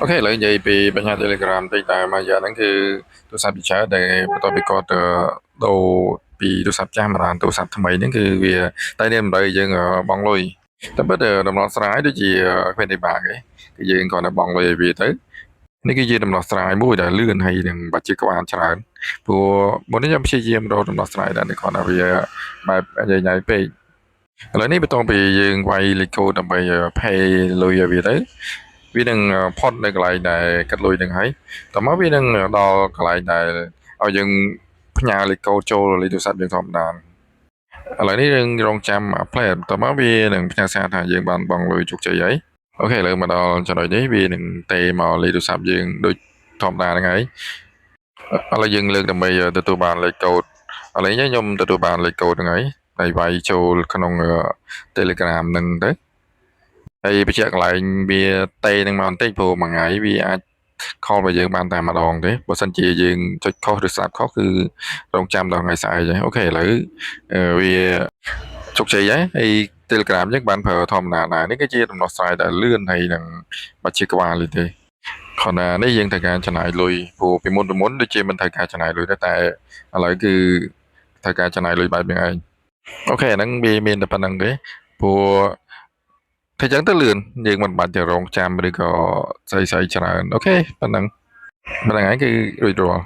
អូខេឥឡូវនិយាយពីបញ្ហា Telegram តិចតែមួយយ៉ាងហ្នឹងគឺទូរស័ព្ទពីច្រើនដែលបន្ទាប់ពីគាត់ដូរពីទូរស័ព្ទចាស់មកដល់ទូរស័ព្ទថ្មីហ្នឹងគឺវាតែនេះតម្រូវឲ្យយើងបង់លុយតែពិតដំណោះស្រាយដូចជាគ្មានទេបាក់ទេគឺយើងគ្រាន់តែបង់លុយឲ្យវាទៅនេះគឺជាដំណោះស្រាយមួយដែលលឿនហើយនឹងបច្ចេកវិទ្យាច្រើនព្រោះមុននេះខ្ញុំព្យាយាមរកដំណោះស្រាយដែលគ្រាន់តែវាបែបញ៉ៃពេកឥឡូវនេះបន្ទាប់ពីយើងវាយលេខកូដដើម្បី pay លុយឲ្យវាទៅវានឹងផុតនៅកន្លែងដែលកាត់លុយនឹងហើយតោះមកវានឹងដល់កន្លែងដែលឲ្យយើងផ្ញើលេខកូដចូលលេខទូរស័ព្ទយើងធម្មតាឥឡូវនេះយើងរងចាំផ្លែតោះមកវានឹងផ្ញើសារថាយើងបានបង់លុយជោគជ័យហើយអូខេឥឡូវមកដល់ចំណុចនេះវានឹងទេមកលេខទូរស័ព្ទយើងដូចធម្មតាហ្នឹងហើយឥឡូវយើងលើកដើម្បីទទួលបានលេខកូដឥឡូវនេះខ្ញុំទទួលបានលេខកូដហ្នឹងហើយហើយវាយចូលក្នុង Telegram ហ្នឹងទៅហើយបញ្ជាក់កន្លែងវាតេនឹងមកបន្តិចព្រោះមួយថ្ងៃវាអាចខលរបស់យើងបានតែម្ដងទេបើសិនជាយើងចុចខុសឬស្ដាប់ខុសគឺរងចាំដល់ថ្ងៃស្អែកហើយអូខេឥឡូវវាជោគជ័យហើយ Telegram យើងបានប្រើធម្មតាដែរនេះគឺជាដំណោះស្រាយដែលលឿនហើយនឹងបច្ចេកវិទ្យាទេខណៈនេះយើងត្រូវការចំណាយលុយព្រោះពីមុនដូចជាមិនត្រូវការចំណាយលុយដែរតែឥឡូវគឺត្រូវការចំណាយលុយបែបនេះឯងអូខេអាហ្នឹងវាមានតែប៉ុណ្្នឹងទេព្រោះถ้าចឹងទៅលឿនយើងមិនបាច់ទៅរងចាំឬក៏ស្អីច្រើនអូខេប៉ុណ្ណឹងហើយគឺរួចរាល់